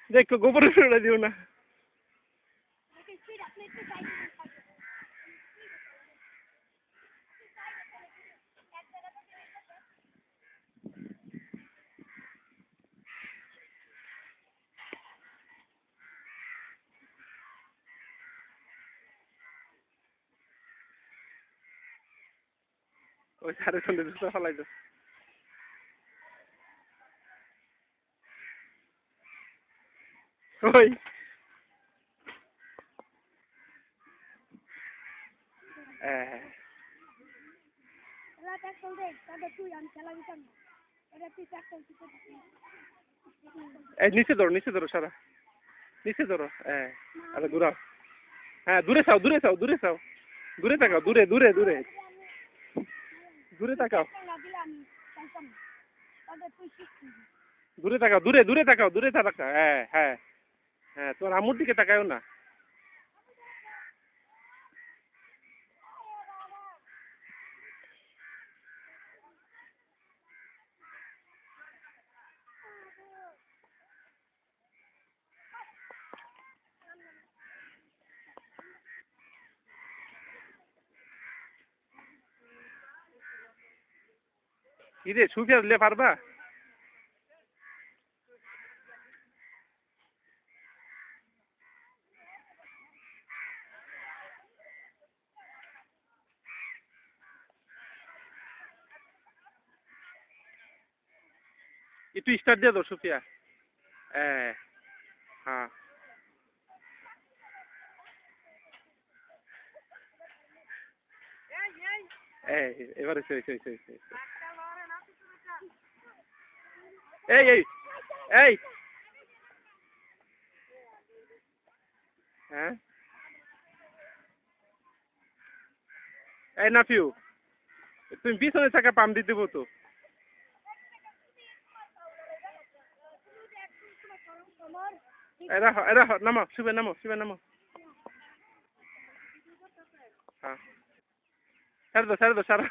দেখো গোবরে ফেলে দিও না। ওই সাড়ে সন্ধ্যে দুটো ফেলাই দাও। ওই নিচে ধরো সারা নিচে ধরো। আরে ঘুরাও। হ্যাঁ দূরে চাও দূরে চাও দূরে চাও দূরে তাকাও দূরে দূরে দূরে দূরে তাকাও দূরে তাকাও দূরে দূরে তাকাও দূরে তাকাও। হ্যাঁ হ্যাঁ হ্যাঁ তোমার আম্মুর দিকে তাকাও না। কি রে সুফিয়া দিলে পারবা? একটু স্টার্ট দিয়ে দাও সুফিয়া। হ্যাঁ হ্যাঁ এবারে এই এই এই হ্যাঁ এই নাফিউ তুমি পিছনে থাকা পাম দিয়ে দেবো তো। রাখো নামো শুভে নামো। হ্যাঁ ছেড়ে দাও সারা।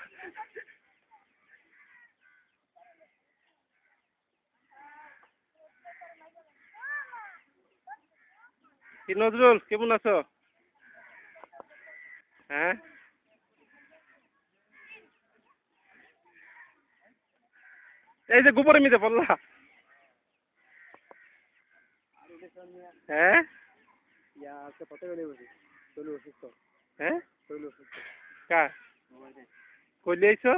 কি নজরুল কেমন আছো? হ্যাঁ এই যে গোবরের মিদে পড়লা। হ্যাঁ হ্যাঁ কার কইলে আইছো?